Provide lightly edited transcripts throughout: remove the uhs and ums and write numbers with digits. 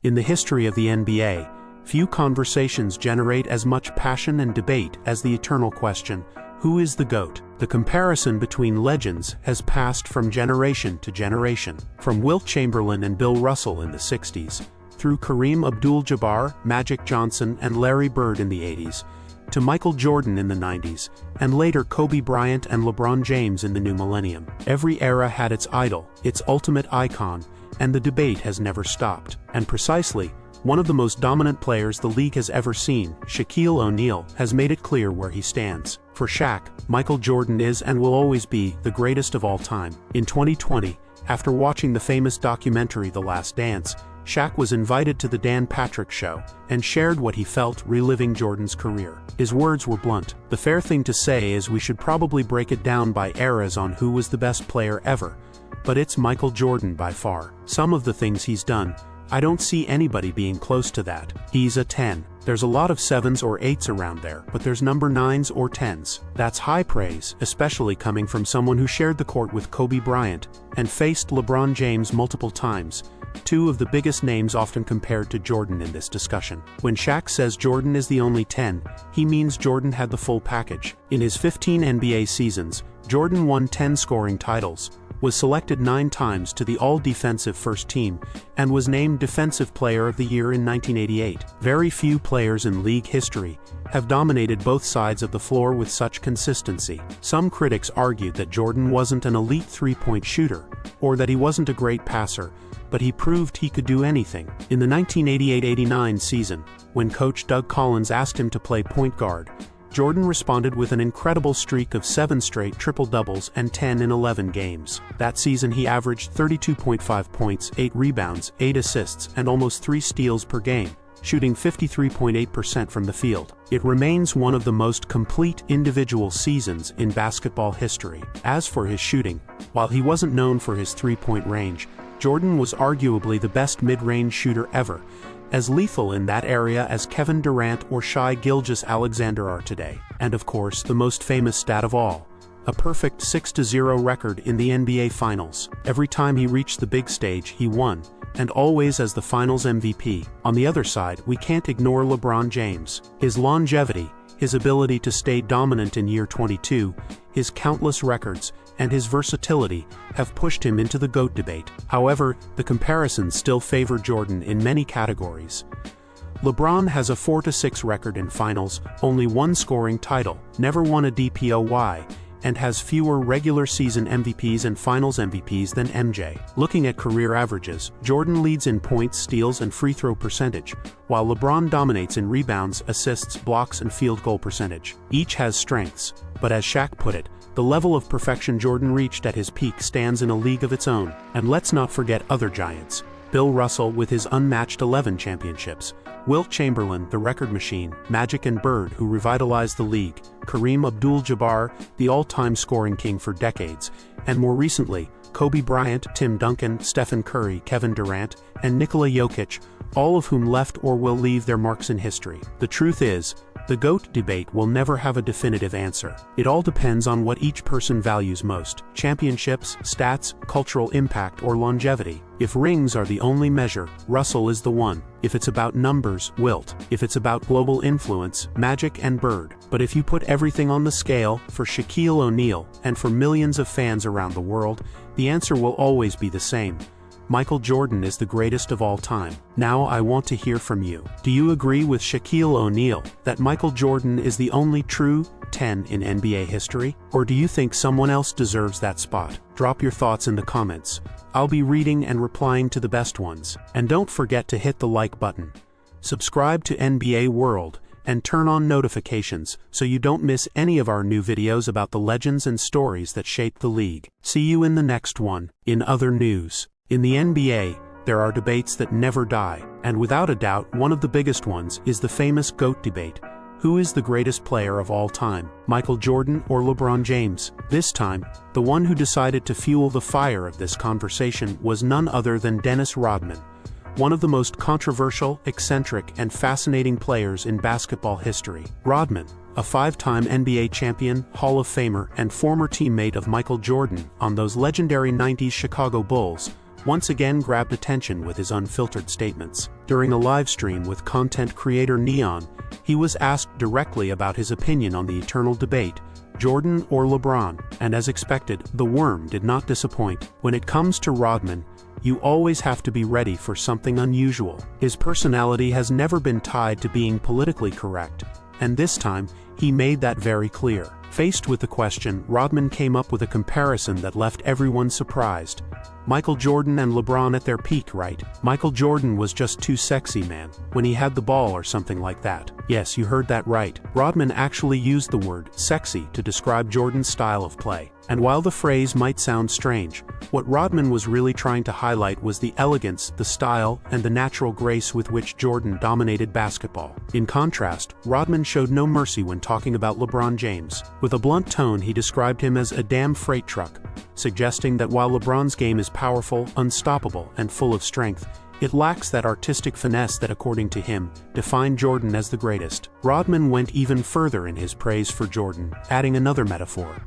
In the history of the NBA, few conversations generate as much passion and debate as the eternal question, who is the GOAT? The comparison between legends has passed from generation to generation, from Wilt Chamberlain and Bill Russell in the 60s, through Kareem Abdul-Jabbar, Magic Johnson, and Larry Bird in the 80s, to Michael Jordan in the 90s, and later Kobe Bryant and LeBron James in the new millennium. Every era had its idol, its ultimate icon, and the debate has never stopped. And precisely, one of the most dominant players the league has ever seen, Shaquille O'Neal, has made it clear where he stands. For Shaq, Michael Jordan is and will always be the greatest of all time. In 2020, after watching the famous documentary The Last Dance, Shaq was invited to the Dan Patrick Show and shared what he felt reliving Jordan's career. His words were blunt. "The fair thing to say is we should probably break it down by eras on who was the best player ever, but it's Michael Jordan by far. Some of the things he's done, I don't see anybody being close to that. He's a 10. There's a lot of 7s or 8s around there, but there's number 9s or 10s. That's high praise, especially coming from someone who shared the court with Kobe Bryant and faced LeBron James multiple times, two of the biggest names often compared to Jordan in this discussion. When Shaq says Jordan is the only 10, he means Jordan had the full package. In his 15 NBA seasons, Jordan won 10 scoring titles, was selected 9 times to the All-Defensive First Team, and was named Defensive Player of the Year in 1988. Very few players in league history have dominated both sides of the floor with such consistency. Some critics argued that Jordan wasn't an elite three-point shooter, or that he wasn't a great passer, but he proved he could do anything. In the 1988-89 season, when coach Doug Collins asked him to play point guard, Jordan responded with an incredible streak of 7 straight triple-doubles and 10 in 11 games. That season he averaged 32.5 points, 8 rebounds, 8 assists, and almost 3 steals per game, shooting 53.8% from the field. It remains one of the most complete individual seasons in basketball history. As for his shooting, while he wasn't known for his three-point range, Jordan was arguably the best mid-range shooter ever, as lethal in that area as Kevin Durant or Shai Gilgeous-Alexander are today. And of course, the most famous stat of all, a perfect 6-0 record in the NBA Finals. Every time he reached the big stage, he won, and always as the Finals MVP. On the other side, we can't ignore LeBron James. His longevity, his ability to stay dominant in year 22, his countless records, and his versatility have pushed him into the GOAT debate. However, the comparisons still favor Jordan in many categories. LeBron has a 4-6 record in finals, only 1 scoring title, never won a DPOY, and has fewer regular season MVPs and finals MVPs than MJ. Looking at career averages, Jordan leads in points, steals, and free throw percentage, while LeBron dominates in rebounds, assists, blocks, and field goal percentage. Each has strengths, but as Shaq put it, the level of perfection Jordan reached at his peak stands in a league of its own. And let's not forget other giants. Bill Russell with his unmatched 11 championships, Wilt Chamberlain, the record machine, Magic and Bird, who revitalized the league, Kareem Abdul-Jabbar, the all-time scoring king for decades, and more recently, Kobe Bryant, Tim Duncan, Stephen Curry, Kevin Durant, and Nikola Jokic, all of whom left or will leave their marks in history. The truth is, the GOAT debate will never have a definitive answer. It all depends on what each person values most: championships, stats, cultural impact, or longevity. If rings are the only measure, Russell is the one. If it's about numbers, Wilt. If it's about global influence, Magic and Bird. But if you put everything on the scale, for Shaquille O'Neal, and for millions of fans around the world, the answer will always be the same. Michael Jordan is the greatest of all time. Now I want to hear from you. Do you agree with Shaquille O'Neal that Michael Jordan is the only true 10 in NBA history? Or do you think someone else deserves that spot? Drop your thoughts in the comments. I'll be reading and replying to the best ones. And don't forget to hit the like button. Subscribe to NBA World and turn on notifications so you don't miss any of our new videos about the legends and stories that shaped the league. See you in the next one. In other news, in the NBA, there are debates that never die, and without a doubt, one of the biggest ones is the famous GOAT debate. Who is the greatest player of all time, Michael Jordan or LeBron James? This time, the one who decided to fuel the fire of this conversation was none other than Dennis Rodman, one of the most controversial, eccentric, and fascinating players in basketball history. Rodman, a 5-time NBA champion, Hall of Famer, and former teammate of Michael Jordan on those legendary 90s Chicago Bulls, once again grabbed attention with his unfiltered statements. During a live stream with content creator Neon, he was asked directly about his opinion on the eternal debate, Jordan or LeBron, and as expected, the worm did not disappoint. When it comes to Rodman, you always have to be ready for something unusual. His personality has never been tied to being politically correct, and this time, he made that very clear. Faced with the question, Rodman came up with a comparison that left everyone surprised. Michael Jordan and LeBron at their peak, right? Michael Jordan was just too sexy, man, when he had the ball or something like that. Yes, you heard that right. Rodman actually used the word sexy to describe Jordan's style of play. And while the phrase might sound strange, what Rodman was really trying to highlight was the elegance, the style, and the natural grace with which Jordan dominated basketball. In contrast, Rodman showed no mercy when talking about LeBron James. With a blunt tone, he described him as a damn freight truck, suggesting that while LeBron's game is powerful, unstoppable, and full of strength, it lacks that artistic finesse that, according to him, defined Jordan as the greatest. Rodman went even further in his praise for Jordan, adding another metaphor.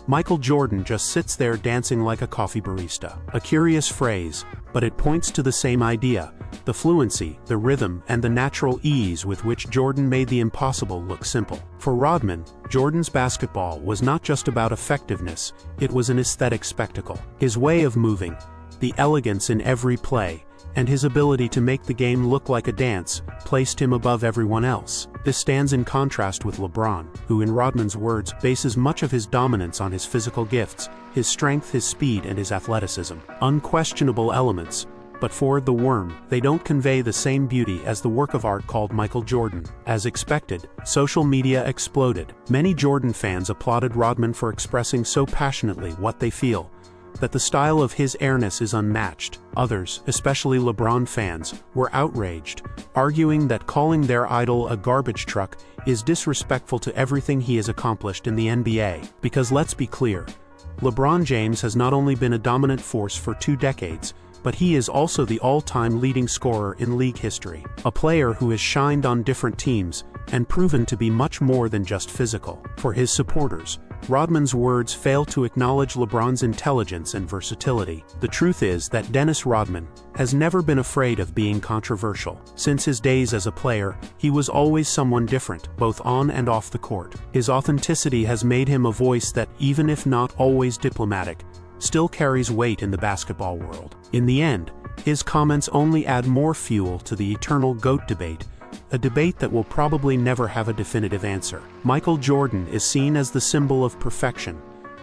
Michael Jordan just sits there dancing like a coffee barista. A curious phrase, but it points to the same idea: the fluency, the rhythm, and the natural ease with which Jordan made the impossible look simple. For Rodman, Jordan's basketball was not just about effectiveness, it was an aesthetic spectacle. His way of moving, the elegance in every play, and his ability to make the game look like a dance, placed him above everyone else. This stands in contrast with LeBron, who, in Rodman's words, bases much of his dominance on his physical gifts, his strength, his speed, and his athleticism. Unquestionable elements, but for the worm, they don't convey the same beauty as the work of art called Michael Jordan. As expected, social media exploded. Many Jordan fans applauded Rodman for expressing so passionately what they feel, that the style of his airness is unmatched. Others, especially LeBron fans, were outraged, arguing that calling their idol a garbage truck is disrespectful to everything he has accomplished in the NBA. Because let's be clear, LeBron James has not only been a dominant force for 2 decades, but he is also the all-time leading scorer in league history. A player who has shined on different teams and proven to be much more than just physical. For his supporters, Rodman's words fail to acknowledge LeBron's intelligence and versatility. The truth is that Dennis Rodman has never been afraid of being controversial. Since his days as a player, he was always someone different, both on and off the court. His authenticity has made him a voice that, even if not always diplomatic, still carries weight in the basketball world. In the end, his comments only add more fuel to the eternal GOAT debate, a debate that will probably never have a definitive answer. Michael Jordan is seen as the symbol of perfection,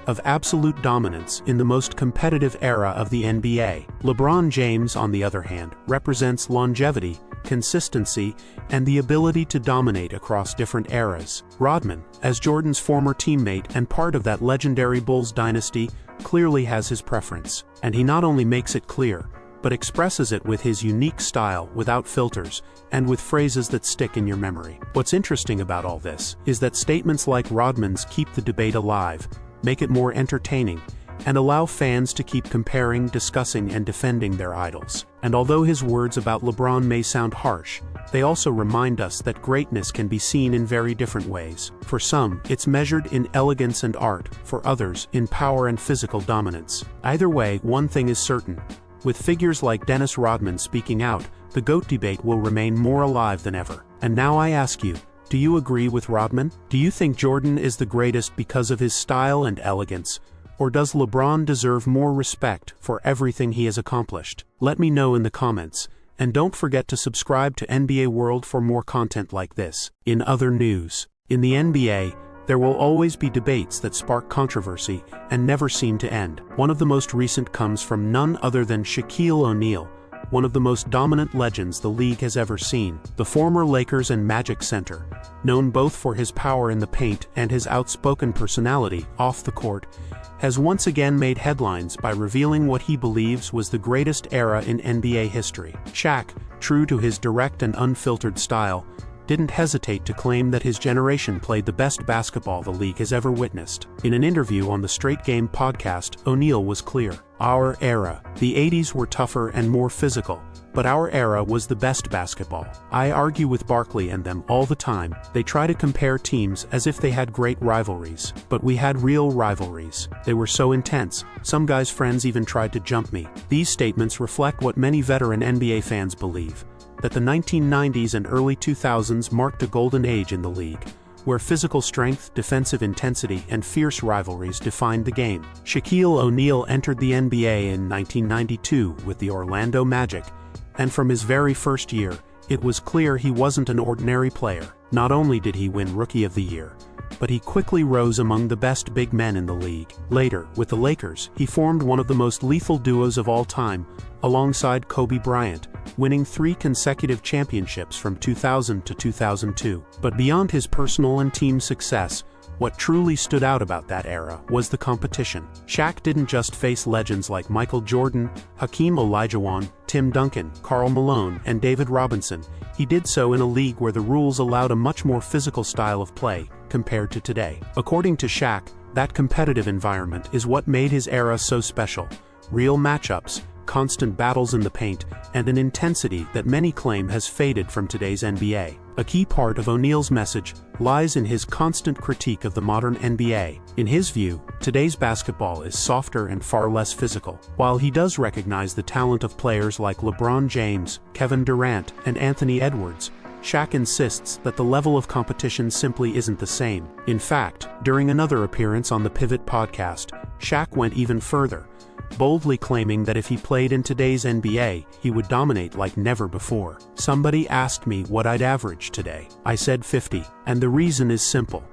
of absolute dominance in the most competitive era of the NBA. LeBron James, on the other hand, represents longevity, consistency, and the ability to dominate across different eras. Rodman, as Jordan's former teammate and part of that legendary Bulls dynasty, clearly has his preference. And he not only makes it clear, but expresses it with his unique style, without filters, and with phrases that stick in your memory. What's interesting about all this is that statements like Rodman's keep the debate alive, make it more entertaining, and allow fans to keep comparing, discussing, and defending their idols. And although his words about LeBron may sound harsh, they also remind us that greatness can be seen in very different ways. For some, it's measured in elegance and art, for others, in power and physical dominance. Either way, one thing is certain: with figures like Dennis Rodman speaking out, the GOAT debate will remain more alive than ever. And now I ask you, do you agree with Rodman? Do you think Jordan is the greatest because of his style and elegance? Or does LeBron deserve more respect for everything he has accomplished? Let me know in the comments, and don't forget to subscribe to NBA World for more content like this. In other news, in the NBA, there will always be debates that spark controversy and never seem to end. One of the most recent comes from none other than Shaquille O'Neal, one of the most dominant legends the league has ever seen. The former Lakers and Magic center, known both for his power in the paint and his outspoken personality off the court, has once again made headlines by revealing what he believes was the greatest era in NBA history. Shaq, true to his direct and unfiltered style, didn't hesitate to claim that his generation played the best basketball the league has ever witnessed. In an interview on the Straight Game podcast, O'Neal was clear. Our era, the 80s, were tougher and more physical, but our era was the best basketball. I argue with Barkley and them all the time. They try to compare teams as if they had great rivalries. But we had real rivalries. They were so intense, some guys' friends even tried to jump me. These statements reflect what many veteran NBA fans believe, that the 1990s and early 2000s marked a golden age in the league, where physical strength, defensive intensity, and fierce rivalries defined the game. Shaquille O'Neal entered the NBA in 1992 with the Orlando Magic, and from his very first year, it was clear he wasn't an ordinary player. Not only did he win Rookie of the Year, but he quickly rose among the best big men in the league. Later, with the Lakers, he formed one of the most lethal duos of all time, alongside Kobe Bryant, winning 3 consecutive championships from 2000 to 2002. But beyond his personal and team success, what truly stood out about that era was the competition. Shaq didn't just face legends like Michael Jordan, Hakeem Olajuwon, Tim Duncan, Karl Malone, and David Robinson. He did so in a league where the rules allowed a much more physical style of play compared to today. According to Shaq, that competitive environment is what made his era so special. Real matchups, constant battles in the paint, and an intensity that many claim has faded from today's NBA. A key part of O'Neal's message lies in his constant critique of the modern NBA. In his view, today's basketball is softer and far less physical. While he does recognize the talent of players like LeBron James, Kevin Durant, and Anthony Edwards, Shaq insists that the level of competition simply isn't the same. In fact, during another appearance on the Pivot podcast, Shaq went even further, boldly claiming that if he played in today's NBA, he would dominate like never before. Somebody asked me what I'd average today. I said 50, and the reason is simple.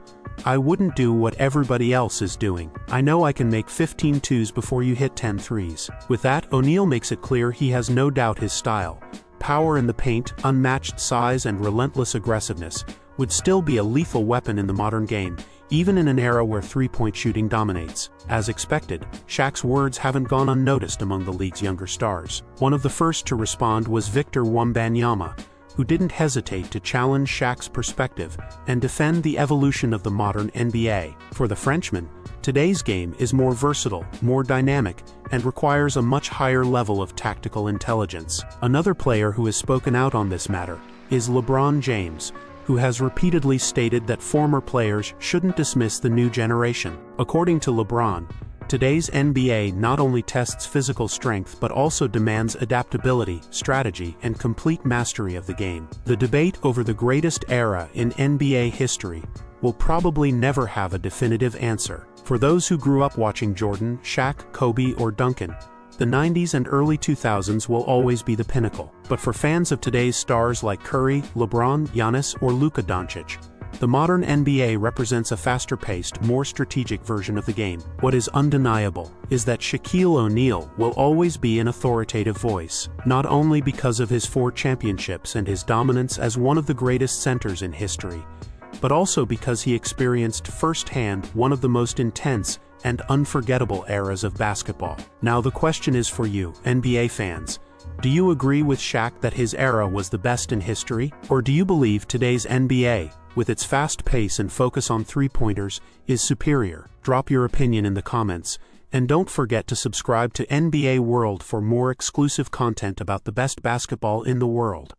I wouldn't do what everybody else is doing. I know I can make 15 twos before you hit 10 threes. With that, O'Neal makes it clear he has no doubt his style, power in the paint, unmatched size, and relentless aggressiveness would still be a lethal weapon in the modern game, even in an era where three-point shooting dominates. As expected, Shaq's words haven't gone unnoticed among the league's younger stars. One of the first to respond was Victor Wembanyama, who didn't hesitate to challenge Shaq's perspective and defend the evolution of the modern NBA. For the Frenchman, today's game is more versatile, more dynamic, and requires a much higher level of tactical intelligence. Another player who has spoken out on this matter is LeBron James, who has repeatedly stated that former players shouldn't dismiss the new generation. According to LeBron, today's NBA not only tests physical strength but also demands adaptability, strategy, and complete mastery of the game. The debate over the greatest era in NBA history will probably never have a definitive answer. For those who grew up watching Jordan, Shaq, Kobe, or Duncan, the 90s and early 2000s will always be the pinnacle. But for fans of today's stars like Curry, LeBron, Giannis, or Luka Doncic, the modern NBA represents a faster-paced, more strategic version of the game. What is undeniable is that Shaquille O'Neal will always be an authoritative voice, not only because of his 4 championships and his dominance as one of the greatest centers in history, but also because he experienced firsthand one of the most intense and unforgettable eras of basketball. Now the question is for you, NBA fans. Do you agree with Shaq that his era was the best in history? Or do you believe today's NBA, with its fast pace and focus on three-pointers, is superior? Drop your opinion in the comments, and don't forget to subscribe to NBA World for more exclusive content about the best basketball in the world.